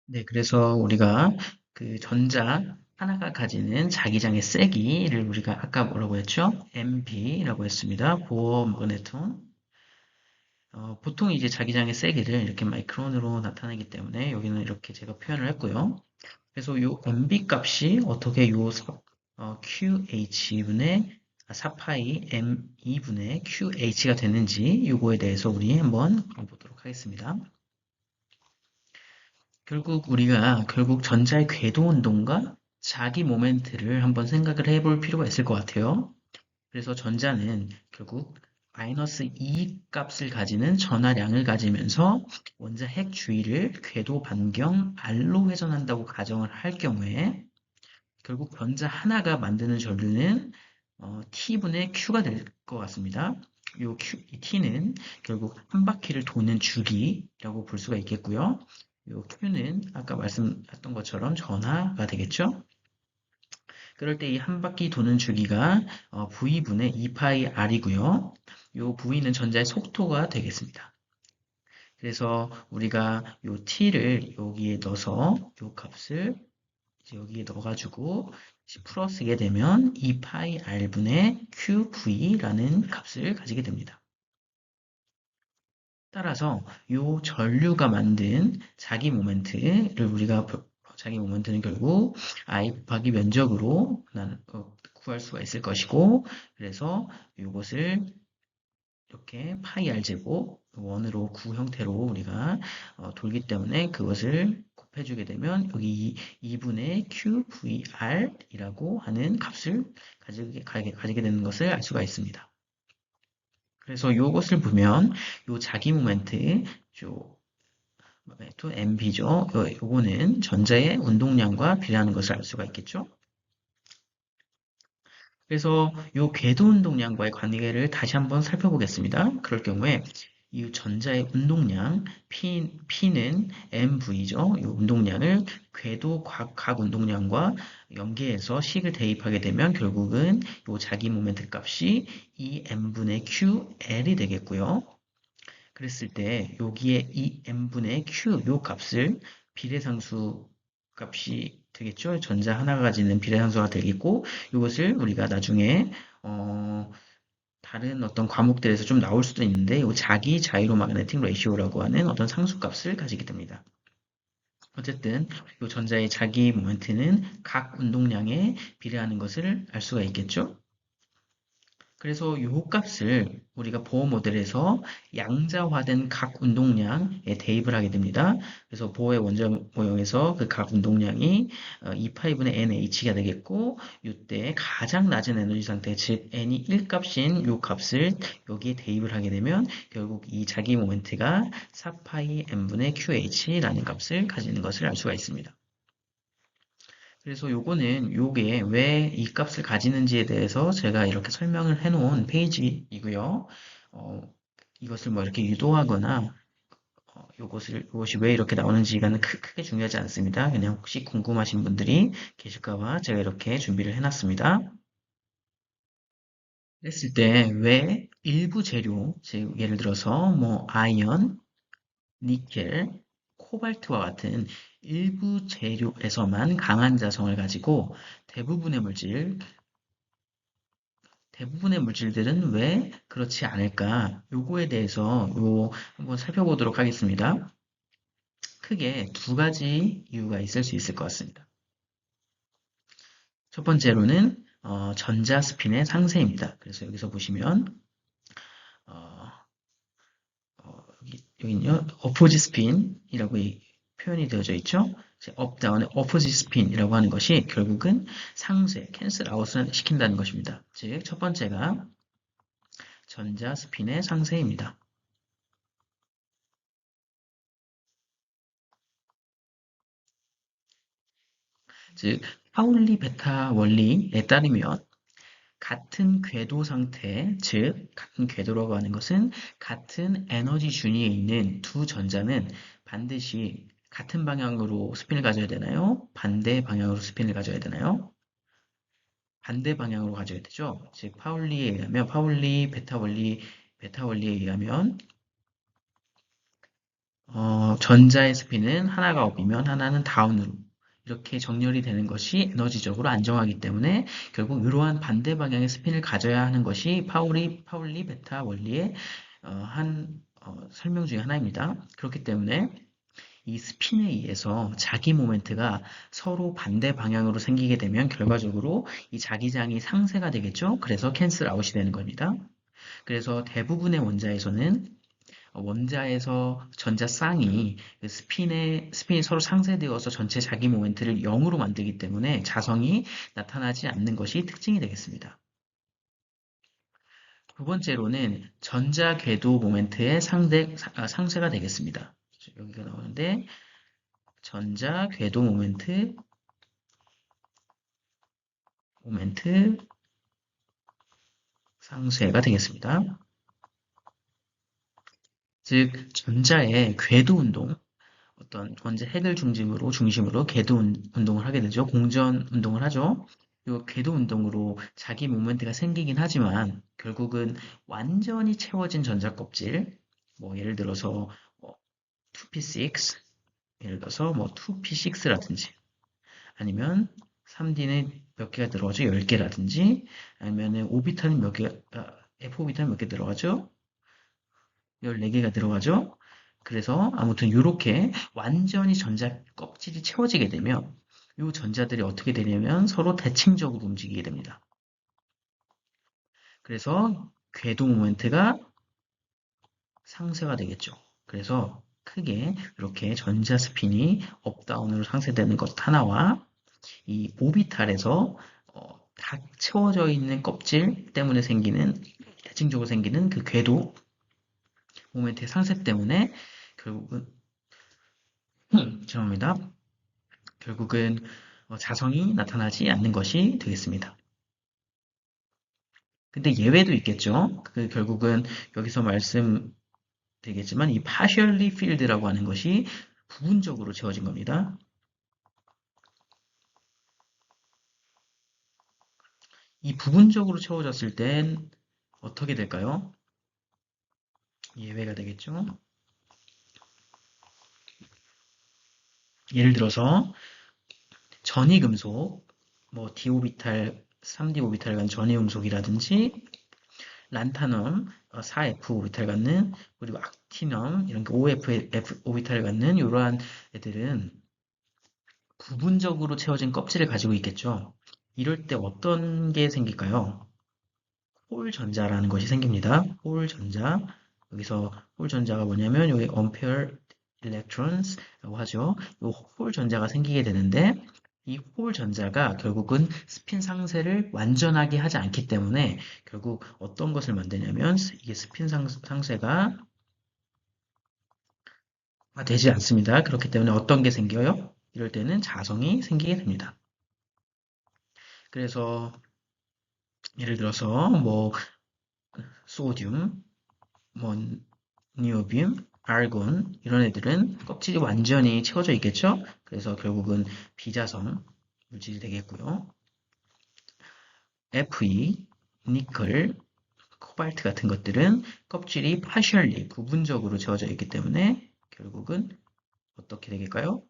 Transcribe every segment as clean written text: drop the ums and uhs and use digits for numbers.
네, 그래서 우리가 그 전자 하나가 가지는 자기장의 세기를 우리가 아까 뭐라고 했죠? MB라고 했습니다. 보어 마그네톤. 보통 이제 자기장의 세기를 이렇게 마이크론으로 나타내기 때문에 여기는 이렇게 제가 표현을 했고요. 그래서 요 MB 값이 어떻게 QH분의 4파이 M2분의 QH가 되는지 요거에 대해서 우리 한번 보도록 하겠습니다. 결국 전자의 궤도 운동과 자기 모멘트를 한번 생각을 해볼 필요가 있을 것 같아요. 그래서 전자는 결국 마이너스 2 값을 가지는 전하량을 가지면서 원자 핵 주위를 궤도 반경 R로 회전한다고 가정을 할 경우에 결국 전자 하나가 만드는 전류는 T분의 Q가 될 것 같습니다. 이 T는 결국 한 바퀴를 도는 주기라고 볼 수가 있겠고요. 요 Q는 아까 말씀했던 것처럼 전하가 되겠죠. 그럴 때 이 한 바퀴 도는 주기가 V분의 2파이 R이고요. 요 V는 전자의 속도가 되겠습니다. 그래서 우리가 요 T를 여기에 넣어서 요 값을 이제 여기에 넣어가지고 풀어 쓰게 되면 2파이 R분의 QV라는 값을 가지게 됩니다. 따라서 요 전류가 만든 자기 모멘트는 결국 I 곱하기 면적으로 구할 수가 있을 것이고 그래서 이것을 이렇게 파이 R 제곱 원으로 구 형태로 우리가 돌기 때문에 그것을 곱해주게 되면 여기 2분의 QVR이라고 하는 값을 가지게 되는 것을 알 수가 있습니다. 그래서 이것을 보면 요 자기 모멘트 또 MB죠. 요거는 전자의 운동량과 비례하는 것을 알 수가 있겠죠. 그래서 요 궤도 운동량과의 관계를 다시 한번 살펴보겠습니다. 그럴 경우에 이 전자의 운동량 P는 MV죠. 이 운동량을 궤도 각 운동량과 연계해서 식을 대입하게 되면 결국은 요 자기 모멘트 값이 2m분의 QL이 되겠고요. 그랬을 때 여기에 이 m분의 q 요 값을 비례상수 값이 되겠죠. 전자 하나가 가지는 비례상수가 되겠고 이것을 우리가 나중에 어, 다른 어떤 과목들에서 좀 나올 수도 있는데 이 자기 자이로 마그네틱 레시오라고 하는 어떤 상수값을 가지게 됩니다. 어쨌든 이 전자의 자기 모멘트는 각 운동량에 비례하는 것을 알 수가 있겠죠. 그래서 요 값을 우리가 보어 모델에서 양자화된 각 운동량에 대입을 하게 됩니다. 그래서 보어의 원점 모형에서 그 각 운동량이 2파이분의 NH가 되겠고 이때 가장 낮은 에너지 상태 즉 N이 1 값인 요 값을 여기에 대입을 하게 되면 결국 이 자기 모멘트가 4파이 N분의 QH라는 값을 가지는 것을 알 수가 있습니다. 그래서 요게 왜 이 값을 가지는지에 대해서 제가 이렇게 설명을 해놓은 페이지이고요. 어, 이것을 뭐 이렇게 유도하거나 이것이 왜 이렇게 나오는지가 크게 중요하지 않습니다. 그냥 혹시 궁금하신 분들이 계실까 봐 제가 이렇게 준비를 해놨습니다. 그랬을 때 왜 일부 재료, 즉 예를 들어서 뭐 아이언, 니켈, 코발트와 같은 일부 재료에서만 강한 자성을 가지고 대부분의 물질, 대부분의 물질들은 왜 그렇지 않을까? 요거에 대해서 한번 살펴보도록 하겠습니다. 크게 두 가지 이유가 있을 수 있을 것 같습니다. 첫 번째로는 전자 스핀의 상세입니다. 그래서 여기서 보시면 어, 여기는요 어포지 스핀이라고 표현이 되어져 있죠. 업 다운의 어포지 스핀이라고 하는 것이 결국은 상쇄, 캔슬 아웃을 시킨다는 것입니다. 즉 첫 번째가 전자 스핀의 상세입니다. 즉 파울리 베타 원리에 따르면 같은 궤도 상태, 즉 같은 궤도라고 하는 것은 같은 에너지 준위에 있는 두 전자는 반드시 같은 방향으로 스핀을 가져야 되나요? 반대 방향으로 스핀을 가져야 되나요? 반대 방향으로 가져야 되죠. 즉 파울리 베타 원리에 의하면 전자의 스핀은 하나가 업이면 하나는 다운으로 이렇게 정렬이 되는 것이 에너지적으로 안정하기 때문에 결국 이러한 반대 방향의 스핀을 가져야 하는 것이 파울리 베타 원리의 설명 중에 하나입니다. 그렇기 때문에 이 스핀에 의해서 자기 모멘트가 서로 반대 방향으로 생기게 되면 결과적으로 이 자기장이 상쇄가 되겠죠. 그래서 캔슬 아웃이 되는 겁니다. 그래서 대부분의 원자에서는 원자에서 전자 쌍이 그 스핀이 서로 상쇄되어서 전체 자기 모멘트를 0으로 만들기 때문에 자성이 나타나지 않는 것이 특징이 되겠습니다. 두 번째로는 전자 궤도 모멘트의 상쇄가 되겠습니다. 여기가 나오는데 전자 궤도 모멘트 상쇄가 되겠습니다. 즉 전자의 궤도 운동, 어떤 원자 핵을 중심으로 궤도 운동을 하게 되죠. 공전 운동을 하죠. 이 궤도 운동으로 자기 모멘트가 생기긴 하지만 결국은 완전히 채워진 전자 껍질, 뭐 예를 들어서 뭐 2p6, 예를 들어서 뭐 2p6라든지 아니면 3D는 몇 개가 들어가죠? 10개라든지 아니면 오비탈은 몇 개가 F오비탈은 몇 개 들어가죠? 14개가 들어가죠? 그래서 아무튼 이렇게 완전히 전자 껍질이 채워지게 되면 이 전자들이 어떻게 되냐면 서로 대칭적으로 움직이게 됩니다. 그래서 궤도 모멘트가 상쇄가 되겠죠. 그래서 크게 이렇게 전자 스핀이 업다운으로 상쇄되는 것 하나와 이 오비탈에서 다 채워져 있는 껍질 때문에 생기는 대칭적으로 생기는 그 궤도 모멘트의 상쇄 때문에 결국은 죄송합니다. 결국은 자성이 나타나지 않는 것이 되겠습니다. 근데 예외도 있겠죠. 그 결국은 여기서 말씀드리겠지만 이 partially filled라고 하는 것이 부분적으로 채워진 겁니다. 이 부분적으로 채워졌을 땐 어떻게 될까요? 예외가 되겠죠. 예를 들어서 전이금속, 뭐 D오비탈, 3D 오비탈 간 전이금속이라든지 란타넘 4F 오비탈 갖는 그리고 악티넘 이런 5F 오비탈을 갖는 이러한 애들은 부분적으로 채워진 껍질을 가지고 있겠죠. 이럴 때 어떤 게 생길까요? 홀 전자라는 것이 생깁니다. 홀 전자. 여기서 홀 전자가 뭐냐면 여기 unpaired electrons라고 하죠. 이 홀 전자가 생기게 되는데 이 홀 전자가 결국은 스핀 상쇄를 완전하게 하지 않기 때문에 결국 어떤 것을 만드냐면 이게 스핀 상쇄가 되지 않습니다. 그렇기 때문에 어떤 게 생겨요? 이럴 때는 자성이 생기게 됩니다. 그래서 예를 들어서 뭐 소듐, 뭐 니오빔, 알곤 이런 애들은 껍질이 완전히 채워져 있겠죠? 그래서 결국은 비자성 물질이 되겠고요. Fe, 니켈, 코발트 같은 것들은 껍질이 partially 부분적으로 채워져 있기 때문에 결국은 어떻게 되겠까요?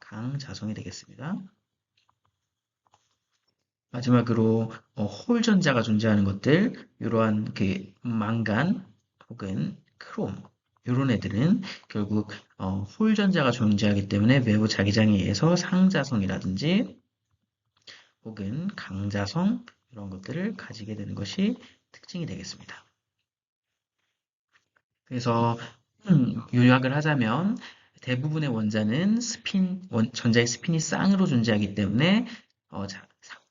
강자성이 되겠습니다. 마지막으로 홀 전자가 존재하는 것들, 이러한 그 망간 혹은 크롬 이런 애들은 결국 홀 전자가 존재하기 때문에 외부 자기장에 의해서 상자성이라든지 혹은 강자성 이런 것들을 가지게 되는 것이 특징이 되겠습니다. 그래서 요약을 하자면 대부분의 원자는 전자의 스핀이 쌍으로 존재하기 때문에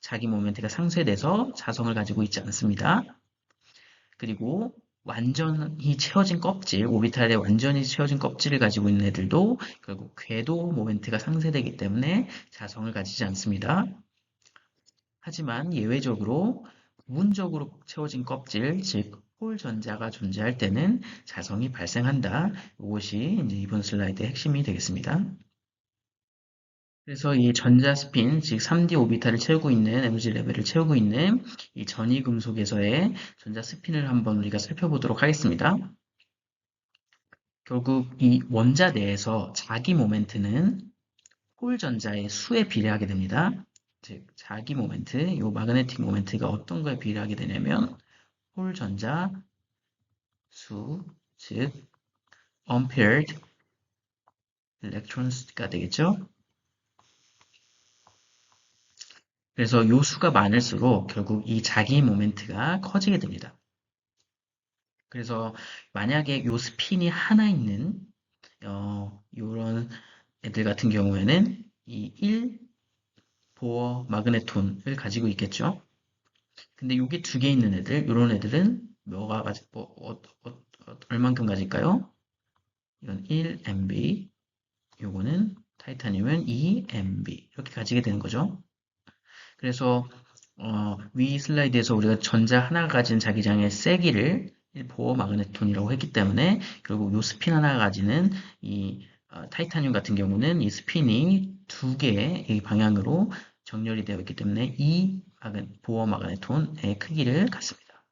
자기 모멘트가 상쇄돼서 자성을 가지고 있지 않습니다. 그리고 완전히 채워진 껍질, 오비탈에 완전히 채워진 껍질을 가지고 있는 애들도 결국 궤도 모멘트가 상쇄되기 때문에 자성을 가지지 않습니다. 하지만 예외적으로 부분적으로 채워진 껍질, 즉 홀 전자가 존재할 때는 자성이 발생한다. 이것이 이제 이번 슬라이드의 핵심이 되겠습니다. 그래서 이 전자 스핀, 즉 3D 오비탈을 채우고 있는 에너지 레벨을 채우고 있는 이 전이 금속에서의 전자 스핀을 한번 우리가 살펴보도록 하겠습니다. 결국 이 원자 내에서 자기 모멘트는 홀 전자의 수에 비례하게 됩니다. 즉, 자기 모멘트, 요 마그네틱 모멘트가 어떤 거에 비례하게 되냐면 홀 전자 수, 즉 unpaired electrons가 되겠죠. 그래서 요 수가 많을수록 결국 이 자기 모멘트가 커지게 됩니다. 그래서 만약에 요 스핀이 하나 있는 요런 애들 같은 경우에는 이 1 보어 마그네톤을 가지고 있겠죠. 근데 요게 두 개 있는 애들, 요런 애들은 얼만큼 가질까요? 이건 1MB, 요거는 타이타늄은 2MB 이렇게 가지게 되는 거죠. 그래서 위 슬라이드에서 우리가 전자 하나가 가진 자기장의 세기를 보어 마그네톤이라고 했기 때문에 결국 요 스핀 하나가 가지는 이 타이타늄 같은 경우는 이 스핀이 두 개의 방향으로 정렬이 되어 있기 때문에 이 보어 마그네톤의 크기를 갖습니다.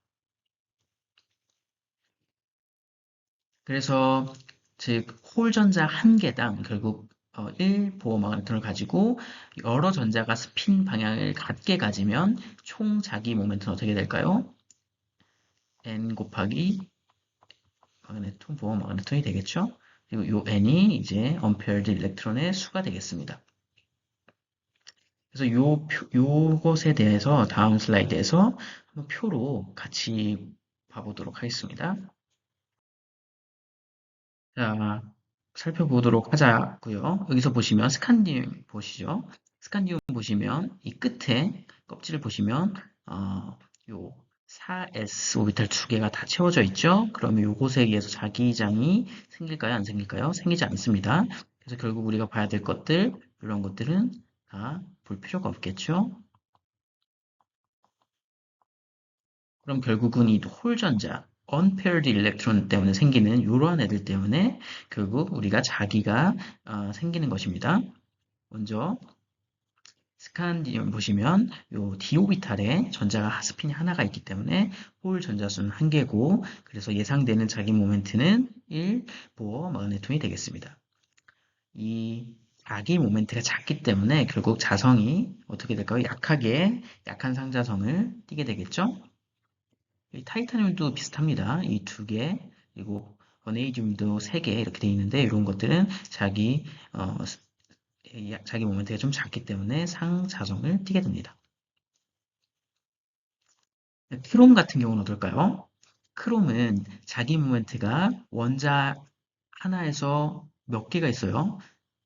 그래서 즉 홀전자 한 개당 결국 1보어 마그네톤을 가지고 여러 전자가 스핀 방향을 같게 가지면 총 자기 모멘트는 어떻게 될까요? n 곱하기 마그네톤, 보어 마그네톤이 되겠죠? 그리고 요 n이 이제 언페어드 일렉트론의 수가 되겠습니다. 그래서 요것에 대해서 다음 슬라이드에서 한번 표로 같이 봐보도록 하겠습니다. 자, 살펴보도록 하자고요. 여기서 보시면 스칸디움 보시죠. 스칸디움 보시면 이 끝에 껍질을 보시면 요 4s 오비탈 두 개가 다 채워져 있죠. 그러면 요곳에 의해서 자기장이 생길까요? 안 생길까요? 생기지 않습니다. 그래서 결국 우리가 봐야 될 것들 이런 것들은 다 볼 필요가 없겠죠. 그럼 결국은 이 홀전자, unpaired electron 때문에 생기는 이러한 애들 때문에 결국 우리가 자기가 생기는 것입니다. 먼저 스칸디움 보시면 요 d 오비탈에 전자가 스핀이 하나가 있기 때문에 홀 전자수는 한 개고 그래서 예상되는 자기 모멘트는 1 보어 마그네톤이 되겠습니다. 이 자기 모멘트가 작기 때문에 결국 자성이 어떻게 될까요? 약한 상자성을 띠게 되겠죠? 이 타이타늄도 비슷합니다. 이 두 개, 그리고 버네이듐도 세 개 이렇게 돼 있는데 이런 것들은 자기 모멘트가 좀 작기 때문에 상자성을 띠게 됩니다. 크롬 같은 경우는 어떨까요? 크롬은 자기 모멘트가 원자 하나에서 몇 개가 있어요?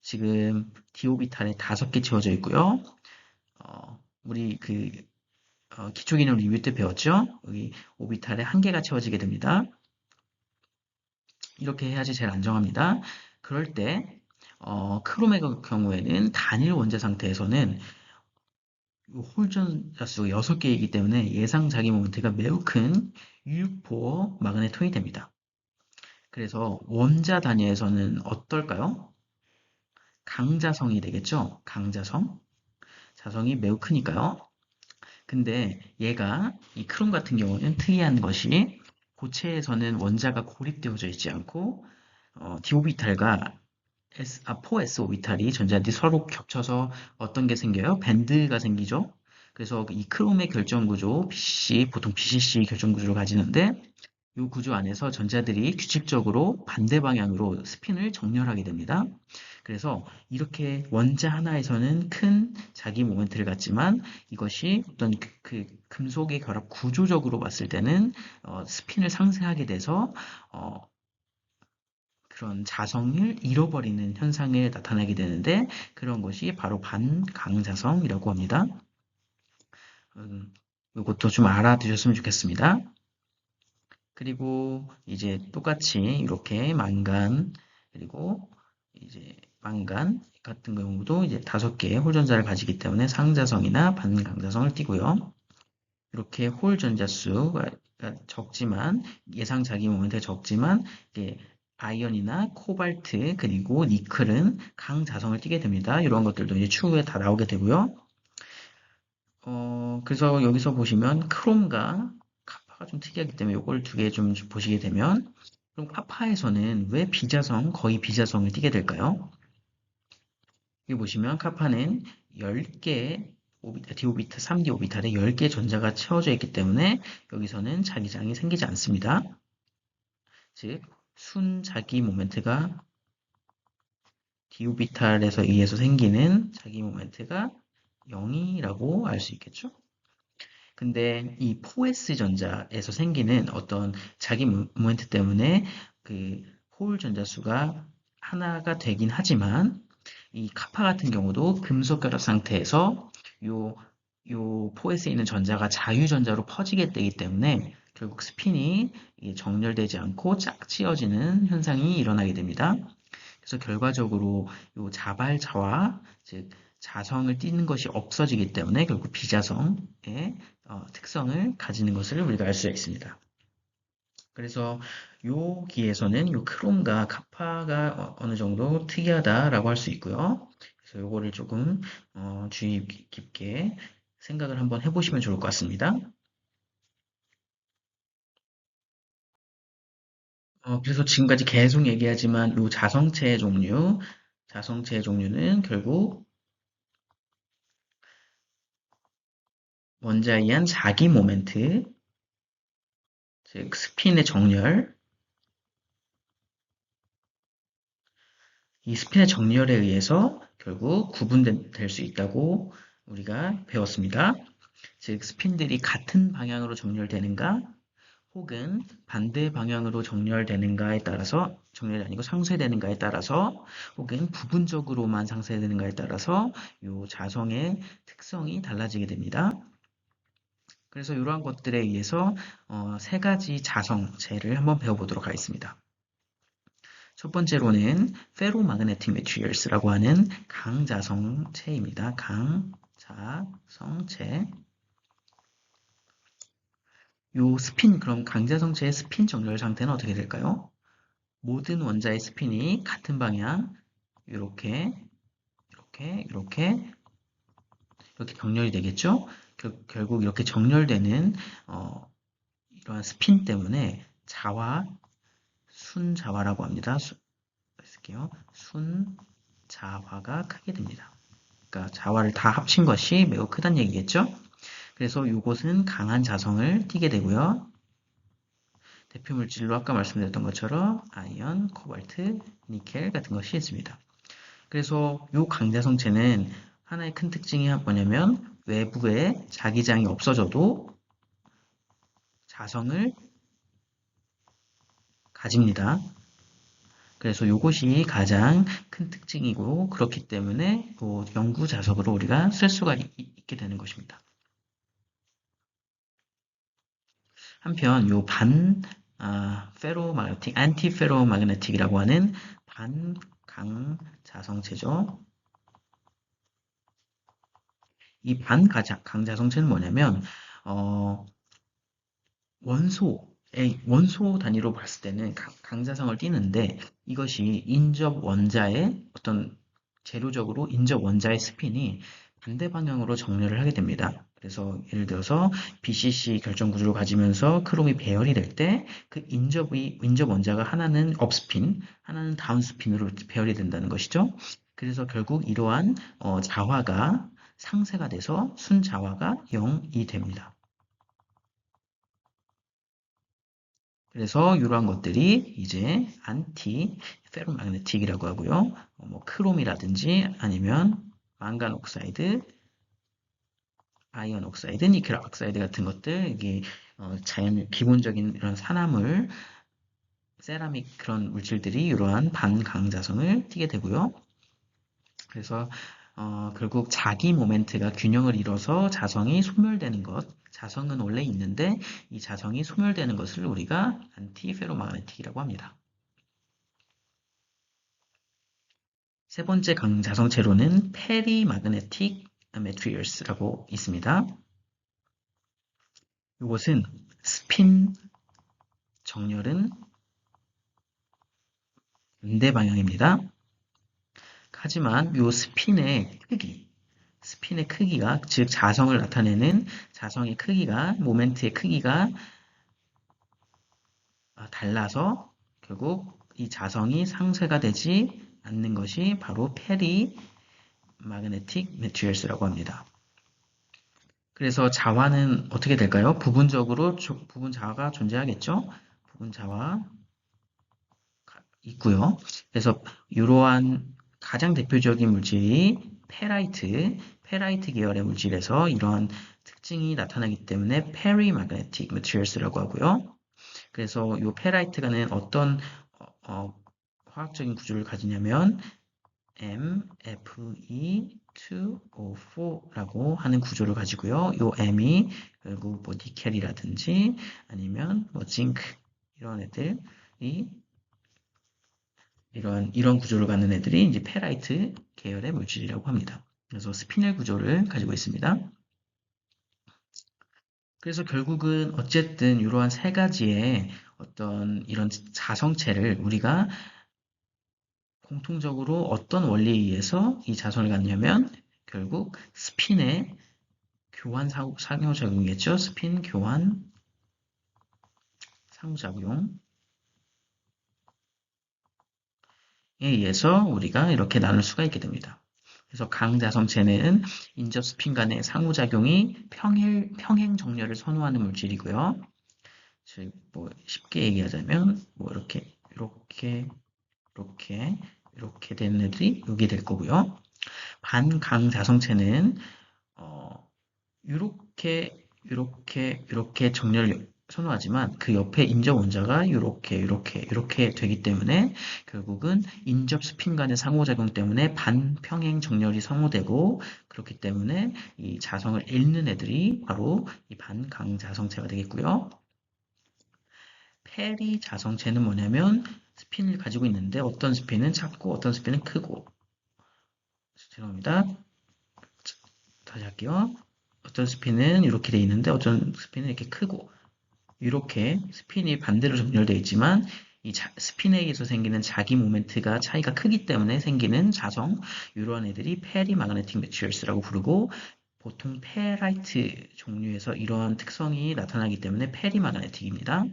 지금 디오비탈에 5개 채워져 있고요. 우리 기초기능 리뷰 때 배웠죠? 여기 오비탈에 한 개가 채워지게 됩니다. 이렇게 해야지 제일 안정합니다. 그럴 때 크롬의 경우에는 단일 원자 상태에서는 홀전자 수가 6개이기 때문에 예상 자기 모멘트가 매우 큰 6보어 마그네톤이 됩니다. 그래서 원자 단위에서는 어떨까요? 강자성이 되겠죠? 강자성. 자성이 매우 크니까요. 근데 얘가 이 크롬 같은 경우는 특이한 것이 고체에서는 원자가 고립되어져 있지 않고 디오비탈과 4s 오비탈이 전자들이 서로 겹쳐서 어떤 게 생겨요? 밴드가 생기죠. 그래서 이 크롬의 결정 구조, 보통 BCC 결정 구조를 가지는데 이 구조 안에서 전자들이 규칙적으로 반대 방향으로 스핀을 정렬하게 됩니다. 그래서 이렇게 원자 하나에서는 큰 자기 모멘트를 갖지만 이것이 어떤 금속의 결합 구조적으로 봤을 때는 스핀을 상쇄하게 돼서 그런 자성을 잃어버리는 현상을 나타나게 되는데 그런 것이 바로 반강자성이라고 합니다. 이것도 좀 알아두셨으면 좋겠습니다. 그리고 이제 똑같이 이렇게 망간 그리고 이제 망간 같은 경우도 이제 5개의 홀전자를 가지기 때문에 상자성이나 반강자성을 띠고요. 이렇게 홀전자 수가 적지만 예상 자기 모멘트가 적지만 이게 아이언이나 코발트 그리고 니켈은 강자성을 띠게 됩니다. 이런 것들도 이제 추후에 다 나오게 되고요. 그래서 여기서 보시면 크롬과 카파가 좀 특이하기 때문에 이걸 두 개 좀 보시게 되면 그럼 카파에서는 왜 비자성, 거의 비자성을 띠게 될까요? 여기 보시면 카파는 10개 D오비타, 3D 오비탈에 10개 전자가 채워져 있기 때문에 여기서는 자기장이 생기지 않습니다. 즉, 순자기 모멘트가 D오비탈에서 의해서 생기는 자기 모멘트가 0이라고 알 수 있겠죠? 근데 이 4S 전자에서 생기는 어떤 자기 모멘트 때문에 그 홀 전자 수가 하나가 되긴 하지만 이 카파 같은 경우도 금속 결합 상태에서 요, 요 4S에 있는 전자가 자유전자로 퍼지게 되기 때문에 결국 스핀이 정렬되지 않고 짝지어지는 현상이 일어나게 됩니다. 그래서 결과적으로 요 자발자와 즉 자성을 띠는 것이 없어지기 때문에 결국 비자성의 특성을 가지는 것을 우리가 알 수 있습니다. 그래서 여기에서는 요 크롬과 카파가 어느 정도 특이하다라고 할 수 있고요. 그래서 요거를 조금 주의 깊게 생각을 한번 해보시면 좋을 것 같습니다. 그래서 지금까지 계속 얘기하지만 요 자성체의 종류는 결국 원자에 의한 자기 모멘트, 즉 스핀의 정렬, 이 스핀의 정렬에 의해서 결국 구분될 수 있다고 우리가 배웠습니다. 즉 스핀들이 같은 방향으로 정렬되는가 혹은 반대 방향으로 정렬되는가에 따라서 정렬이 아니고 상쇄되는가에 따라서 혹은 부분적으로만 상쇄되는가에 따라서 이 자성의 특성이 달라지게 됩니다. 그래서 이러한 것들에 의해서 세 가지 자성체를 한번 배워보도록 하겠습니다. 첫 번째로는 페로마그네틱 매트리얼스라고 하는 강자성체입니다. 강자성체. 요 스핀, 그럼 강자성체의 스핀 정렬 상태는 어떻게 될까요? 모든 원자의 스핀이 같은 방향, 이렇게, 이렇게, 이렇게, 이렇게 정렬이 되겠죠? 결국 이렇게 정렬되는 이러한 스핀 때문에 자화, 순자화라고 합니다. 쓸게요. 순자화가 크게 됩니다. 그러니까 자화를 다 합친 것이 매우 크다는 얘기겠죠? 그래서 이곳은 강한 자성을 띠게 되고요. 대표 물질로 아까 말씀드렸던 것처럼 아이언, 코발트, 니켈 같은 것이 있습니다. 그래서 이 강자성체는 하나의 큰 특징이 뭐냐면 외부에 자기장이 없어져도 자성을 가집니다. 그래서 이것이 가장 큰 특징이고 그렇기 때문에 연구 자석으로 우리가 쓸 수가 있게 되는 것입니다. 한편 요 페로마그네틱, 안티페로마그네틱이라고 하는 반강자성체죠. 이 반강자성체는 뭐냐면 원소 단위로 봤을 때는 강자성을 띠는데 이것이 인접 원자의 어떤 재료적으로 인접 원자의 스핀이 반대 방향으로 정렬을 하게 됩니다. 그래서 예를 들어서 BCC 결정 구조를 가지면서 크롬이 배열이 될 때 그 인접 원자가 하나는 업스핀, 하나는 다운스핀으로 배열이 된다는 것이죠. 그래서 결국 이러한 자화가 상쇄가 돼서 순자화가 0이 됩니다. 그래서 이러한 것들이 이제 안티 페로마그네틱이라고 하고요. 뭐 크롬이라든지 아니면 망간 옥사이드, 아이언 옥사이드, 니켈 옥사이드 같은 것들 이게 자연 기본적인 이런 산화물, 세라믹 그런 물질들이 이러한 반강자성을 띠게 되고요. 그래서 결국 자기 모멘트가 균형을 이뤄서 자성이 소멸되는 것, 자성은 원래 있는데 이 자성이 소멸되는 것을 우리가 안티페로마그네틱이라고 합니다. 세 번째 강자성체로는 페리마그네틱 매트리얼스라고 있습니다. 이것은 스핀 정렬은 반대 방향입니다. 하지만 이 스핀의 크기가, 즉 자성을 나타내는 자성의 크기가, 모멘트의 크기가 달라서 결국 이 자성이 상쇄가 되지 않는 것이 바로 페리 마그네틱 매트리얼스라고 합니다. 그래서 자화는 어떻게 될까요? 부분적으로 부분 자화가 존재하겠죠? 부분 자화 있고요. 그래서 이러한 가장 대표적인 물질이 페라이트 계열의 물질에서 이러한 특징이 나타나기 때문에 페리마그네틱 매트리얼스라고 하고요. 그래서 이 페라이트가는 어떤 화학적인 구조를 가지냐면 MFE2O4라고 하는 구조를 가지고요. 이 M이 결국 뭐 니켈이라든지 아니면 뭐 징크 이런 애들이 이런 구조를 갖는 애들이 이제 페라이트 계열의 물질이라고 합니다. 그래서 스피넬 구조를 가지고 있습니다. 그래서 결국은 어쨌든 이러한 세 가지의 어떤 이런 자성체를 우리가 공통적으로 어떤 원리에 의해서 이 자성을 갖냐면 결국 스핀의 교환 상호작용이겠죠. 스핀 교환 상호작용에 의해서 우리가 이렇게 나눌 수가 있게 됩니다. 그래서 강자성체는 인접 스핀 간의 상호작용이 평행 정렬을 선호하는 물질이고요. 즉, 뭐 쉽게 얘기하자면 뭐 이렇게 되는 애들이 여기 될 거고요. 반강자성체는 이렇게 정렬을 선호하지만 그 옆에 인접 원자가 이렇게 되기 때문에 결국은 인접 스핀 간의 상호작용 때문에 반평행 정렬이 선호되고 그렇기 때문에 이 자성을 잃는 애들이 바로 이 반강자성체가 되겠고요. 페리 자성체는 뭐냐면 스핀을 가지고 있는데 어떤 스핀은 작고 어떤 스핀은 크고 죄송합니다. 다시 할게요. 어떤 스핀은 이렇게 돼 있는데 어떤 스핀은 이렇게 크고 이렇게 스핀이 반대로 정렬되어 있지만 이 스핀에 의해서 생기는 자기 모멘트가 차이가 크기 때문에 생기는 자성 이러한 애들이 페리 마그네틱 매트리얼스라고 부르고 보통 페라이트 종류에서 이러한 특성이 나타나기 때문에 페리 마그네틱입니다.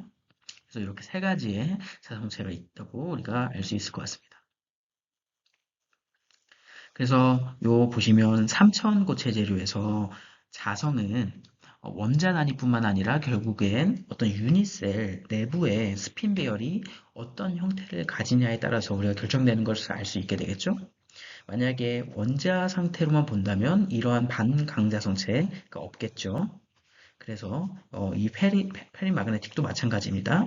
그래서 이렇게 세 가지의 자성체가 있다고 우리가 알 수 있을 것 같습니다. 그래서 요 보시면 삼천고 체재료에서 자성은 원자 단위뿐만 아니라 결국엔 어떤 유니셀 내부의 스핀 배열이 어떤 형태를 가지냐에 따라서 우리가 결정되는 것을 알 수 있게 되겠죠. 만약에 원자 상태로만 본다면 이러한 반강자성체가 없겠죠. 그래서 이 페리마그네틱도 마찬가지입니다.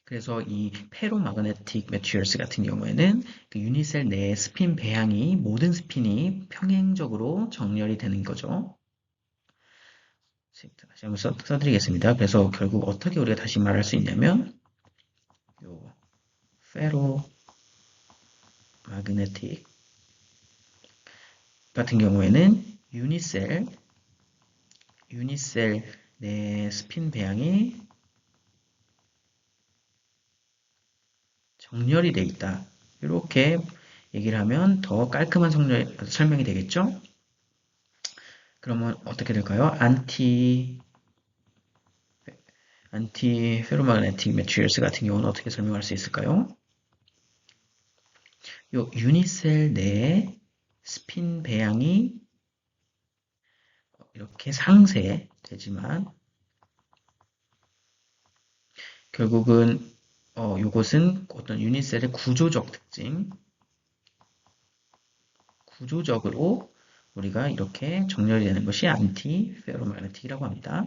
그래서 이 페로마그네틱 매트리얼스 같은 경우에는 그 유니셀 내의 스핀 배양이 모든 스핀이 평행적으로 정렬이 되는 거죠. 다시 한번 써드리겠습니다. 그래서 결국 어떻게 우리가 다시 말할 수 있냐면 요 페로마그네틱 같은 경우에는 유니셀 내 스핀 배양이 정렬이 돼 있다. 이렇게 얘기를 하면 더 깔끔한 설명이 되겠죠? 그러면 어떻게 될까요? 페로마그네틱 매트리얼스 같은 경우는 어떻게 설명할 수 있을까요? 요 유니셀 내에 스핀 배양이 이렇게 상쇄되지만 결국은 요것은 어떤 유니셀의 구조적 특징, 구조적으로 우리가 이렇게 정렬이 되는 것이 안티 페로마그네틱이라고 합니다.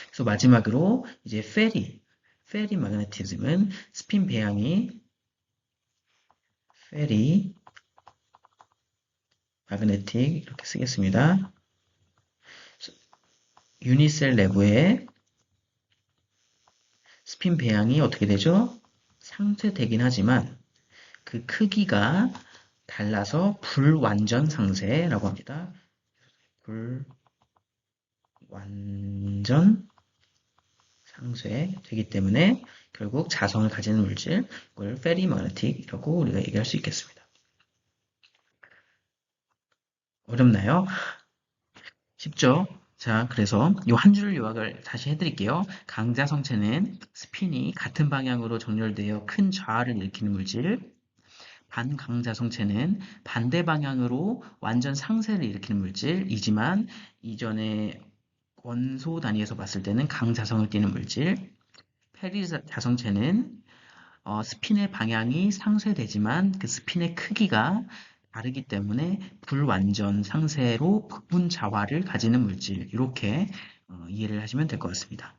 그래서 마지막으로 이제 페리 마그네티즘은 스핀 배양이 페리 마그네틱 이렇게 쓰겠습니다. 유니셀 내부에 스핀 배양이 어떻게 되죠? 상쇄되긴 하지만 그 크기가 달라서 불완전 상쇄라고 합니다. 불완전 상쇄되기 때문에 결국 자성을 가지는 물질, 그걸 페리마그네틱이라고 우리가 얘기할 수 있겠습니다. 어렵나요? 쉽죠? 자, 그래서 이 한 줄 요약을 다시 해드릴게요. 강자 성체는 스핀이 같은 방향으로 정렬되어 큰 좌를 일으키는 물질, 반강자 성체는 반대 방향으로 완전 상세를 일으키는 물질이지만 이전에 원소 단위에서 봤을 때는 강자성을 띠는 물질, 페리 자성체는 스핀의 방향이 상쇄되지만 그 스핀의 크기가 다르기 때문에 불완전 상쇄로 부분 자화를 가지는 물질 이렇게 이해를 하시면 될 것 같습니다.